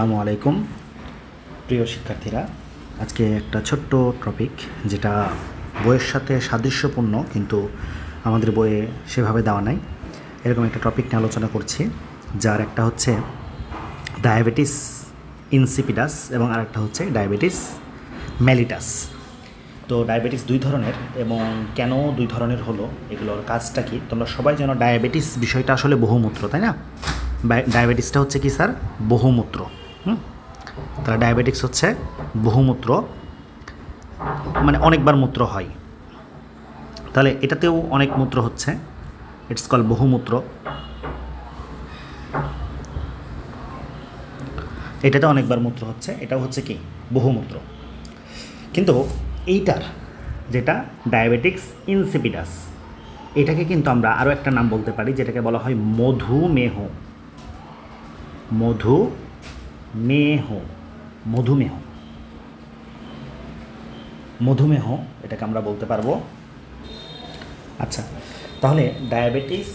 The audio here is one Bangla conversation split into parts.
আসসালামু আলাইকুম প্রিয় শিক্ষার্থীরা। আজকে একটা ছোট্ট টপিক যেটা বইয়ের সাথে সাদৃশ্যপূর্ণ কিন্তু আমাদের বইয়ে সেভাবে দেওয়া নাই, এরকম একটা টপিক নিয়ে আলোচনা করছি, যার একটা হচ্ছে ডায়াবেটিস ইনসিপিডাস এবং আরেকটা হচ্ছে ডায়াবেটিস মেলিটাস। তো ডায়াবেটিস দুই ধরনের, এবং কেন দুই ধরনের হলো, এগুলোর কাজটা কি, তোমরা সবাই জানো ডায়াবেটিস বিষয়টা আসলে বহুমূত্র, তাই না? ডায়াবেটিসটা হচ্ছে কি স্যার? বহুমূত্র। তাহলে ডায়াবেটিস হচ্ছে বহুমূত্র, মানে অনেকবার মূত্র হয়। তাহলে এটাতেও অনেক মূত্র হচ্ছে, ইটস কল বহুমূত্র। এটাতে অনেকবার মূত্র হচ্ছে, এটাও হচ্ছে কি বহুমূত্র। কিন্তু এইটার যেটা ডায়াবেটিক্স ইনসিপিডাস, এটাকে কিন্তু আমরা আরও একটা নাম বলতে পারি, যেটাকে বলা হয় মধুমেহ। মধুমেহ এটাকে আমরা বলতে পারবো। আচ্ছা, তাহলে ডায়াবেটিস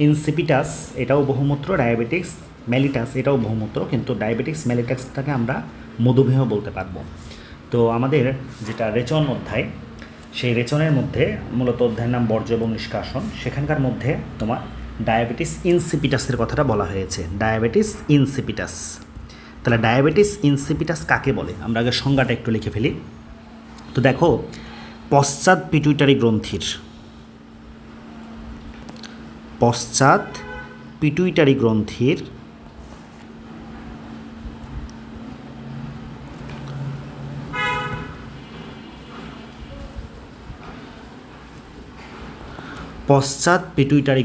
ইনসিপিটাস এটাও বহুমূত্র, ডায়াবেটিক্স মেলিটাস এটাও বহুমূত্র, কিন্তু ডায়াবেটিক্স মেলিটাসটাকে আমরা মধুমেহ বলতে পারবো। তো আমাদের যেটা রেচন অধ্যায়, সেই রেচনের মধ্যে মূলত অধ্যায়ের নাম বর্জ্য এবং নিষ্কাশন, সেখানকার মধ্যে তোমার ডায়াবেটিস ইনসিপিটাসের কথাটা বলা হয়েছে, ডায়াবেটিস ইনসিপিটাস। তাহলে ডায়াবেটিস ইনসিপিটাস কাকে বলে, আমরা আগে সংজ্ঞাটা একটু লিখে ফেলি। তো দেখো, পশ্চাৎ পিটুইটারি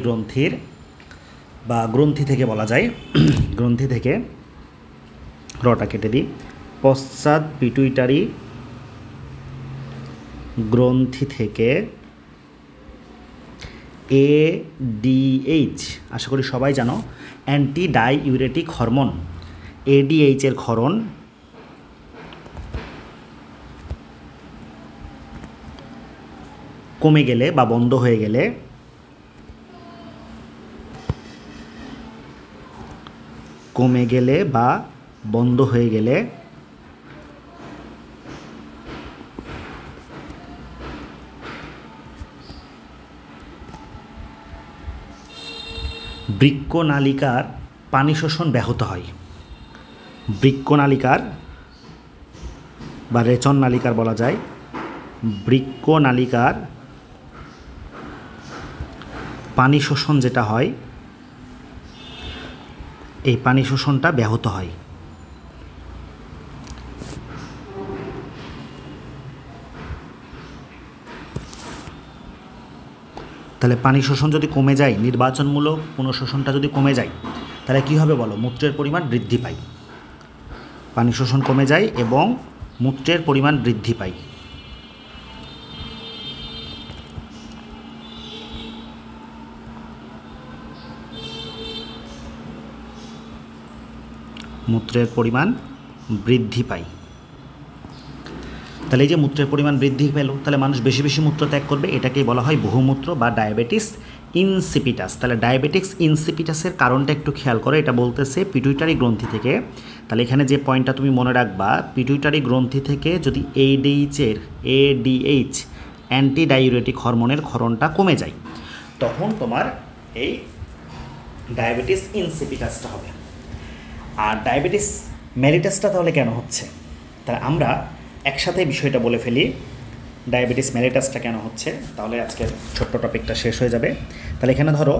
গ্রন্থির বা গ্রন্থি থেকে বলা যায়, গ্রন্থি থেকে রটা কেটে দিই, পশ্চাৎ পিটুইটারি গ্রন্থি থেকে ADH, আশা করি সবাই জানো, অ্যান্টি ডাইউরেটিক হরমোন, ADH এর ক্ষরণ কমে গেলে বা বন্ধ হয়ে গেলে বৃক্কনালিকার পানি শোষণ ব্যাহত হয়। বৃক্কনালিকার বা রেচন নালিকার বলা যায়, বৃক্কনালিকার পানি শোষণ যেটা হয়, এই পানি শোষণটা ব্যাহত হয়। তাহলে পানি শোষণ যদি কমে যায়, নির্বাচনমূলক পুনঃশোষণটা যদি কমে যায়, তাহলে কী হবে বলো? মূত্রের পরিমাণ বৃদ্ধি পায়। পানি শোষণ কমে যায় এবং মূত্রের পরিমাণ বৃদ্ধি পায়। তাহলে এই যে মূত্রের পরিমাণ বৃদ্ধি পেল, তাহলে মানুষ বেশি বেশি মূত্র ত্যাগ করবে, এটাকেই বলা হয় বহুমূত্র বা ডায়াবেটিস ইনসিপিটাস। তাহলে ডায়াবেটিক্স ইনসিপিটাসের কারণটা একটু খেয়াল করো, এটা বলতেছে পিটুইটারি গ্রন্থি থেকে। তাহলে এখানে যে পয়েন্টটা তুমি মনে রাখবা, পিটুইটারি গ্রন্থি থেকে যদি ADH অ্যান্টি ডাইউরেটিক হরমোনের ক্ষরণটা কমে যায়, তখন তোমার এই ডায়াবেটিস ইনসিপিটাসটা হবে। আর ডায়াবেটিস মেলিটাসটা তাহলে কেন হচ্ছে? তাহলে আমরা একসাথে বিষয়টা বলে ফেলি, ডায়াবেটিস মেলিটাসটা কেন হচ্ছে, তাহলে আজকের ছোট্ট টপিকটা শেষ হয়ে যাবে। তাহলে এখানে ধরো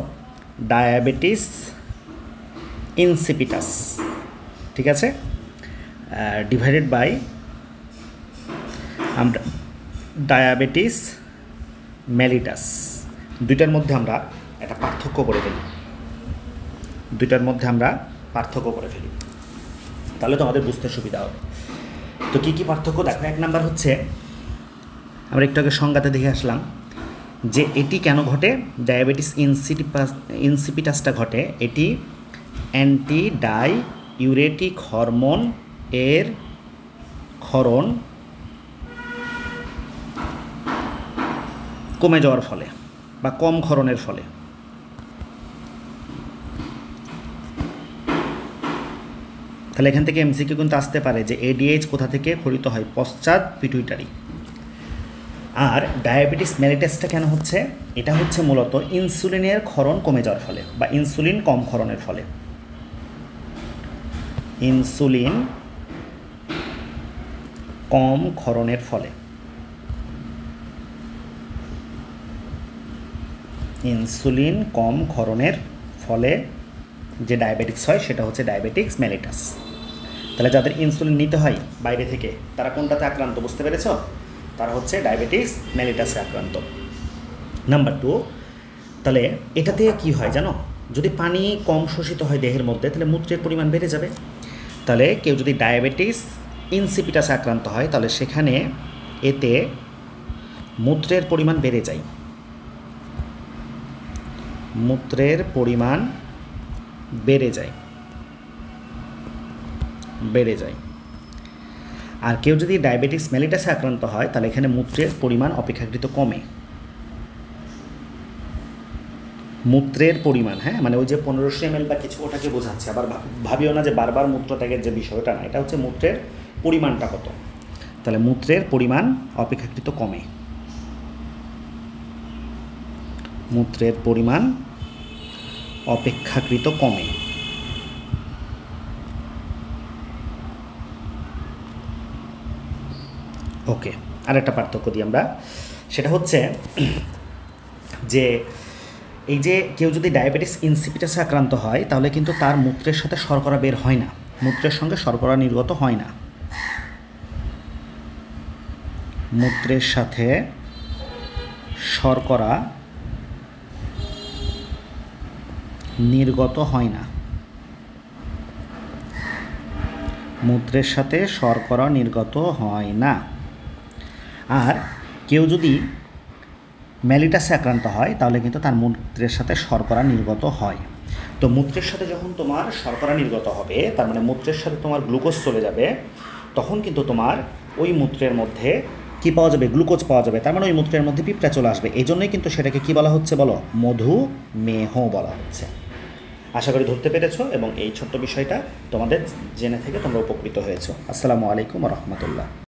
ডায়াবেটিস ইনসিপিটাস, ঠিক আছে, ডিভাইডেড বাই আমরা ডায়াবেটিস মেলিটাস, দুইটার মধ্যে আমরা একটা পার্থক্য করে ফেলি, তাহলে তোমাদের বুঝতে সুবিধা হবে। তো কী কী পার্থক্য দেখো, এক নাম্বার হচ্ছে, আমরা একটু আগে সংজ্ঞাতে দেখে আসলাম যে এটি কেন ঘটে, ডায়াবেটিস ইনসিপিটাসটা ঘটে, এটি অ্যান্টি ডাইউরেটিক হরমোন এর ক্ষরণ কমে যাওয়ার ফলে বা কম ক্ষরণের ফলে। তাহলে এখান থেকে এমসিকিউ কিন্তু আসতে পারে যে এডিএইচ কোথা থেকে ক্ষরিত হয়, পশ্চাৎ পিটুইটারি। আর ডায়াবেটিস মেলিটাসটা কেন হচ্ছে, এটা হচ্ছে মূলত ইনসুলিনের ক্ষরণ কমে যাওয়ার ফলে বা ইনসুলিন কম ক্ষরণের ফলে। ইনসুলিন কম ক্ষরণের ফলে, ইনসুলিন কম ক্ষরণের ফলে যে ডায়াবেটিক্স হয় সেটা হচ্ছে ডায়াবেটিক্স মেলিটাস। তাহলে যাদের ইনসুলিন নিতে হয় বাইরে থেকে তারা কোনটাতে আক্রান্ত, বুঝতে পেরেছ? তারা হচ্ছে ডায়াবেটিস মেলিটাসে আক্রান্ত। নাম্বার 2, তাহলে এটাতে কি হয় জানো, যদি পানি কম শোষিত হয় দেহের মধ্যে তাহলে মূত্রের পরিমাণ বেড়ে যাবে। তাহলে কেউ যদি ডায়াবেটিস ইনসিপিটাসে আক্রান্ত হয় তাহলে সেখানে এতে মূত্রের পরিমাণ বেড়ে যায়, মূত্রের পরিমাণ বেড়ে যায়। আর কেউ যদি ডায়াবেটিস মেলিটাসে আক্রান্ত হয় তাহলে এখানে মূত্রের পরিমাণ অপেক্ষাকৃত কমে। মূত্রের পরিমাণ, হ্যাঁ, মানে ওই যে 1500 ml বা কিছু, ওটাকে বোঝাচ্ছে। আবার ভাবিও না যে বারবার মূত্রত্যাগের যে বিষয়টা না, এটা হচ্ছে মূত্রের পরিমাণটা কত। তাহলে মূত্রের পরিমাণ অপেক্ষাকৃত কমে, মূত্রের পরিমাণ অপেক্ষাকৃত কমে। ওকে, আরেকটা পার্থক্য দিই আমরা, সেটা হচ্ছে যে এই যে কেউ যদি ডায়াবেটিস ইনসিপিটাসে আক্রান্ত হয় তাহলে কিন্তু তার মূত্রের সাথে শর্করা বের হয় না, মূত্রের সঙ্গে শর্করা নির্গত হয় না, মূত্রের সাথে শর্করা নির্গত হয় না, মূত্রের সাথে শর্করা নির্গত হয় না। আর কেউ যদি মেলিটাসে আক্রান্ত হয় তাহলে কিন্তু তার মূত্রের সাথে শর্করা নির্গত হয়। তো মূত্রের সাথে যখন তোমার শর্করা নির্গত হবে, তার মানে মূত্রের সাথে তোমার গ্লুকোজ চলে যাবে, তখন কিন্তু তোমার ওই মূত্রের মধ্যে কি পাওয়া যাবে, গ্লুকোজ পাওয়া যাবে। তার মানে ওই মূত্রের মধ্যে পিঁপড়া চলে আসবে। এই জন্যই কিন্তু সেটাকে কি বলা হচ্ছে বলো, মধুমেহ বলা হচ্ছে। আশা করি ধরতে পেরেছো এবং এই ছোট্ট বিষয়টা তোমাদের জেনে থেকে তোমরা উপকৃত হয়েছো। আসসালামু আলাইকুম ওয়া রাহমাতুল্লাহ।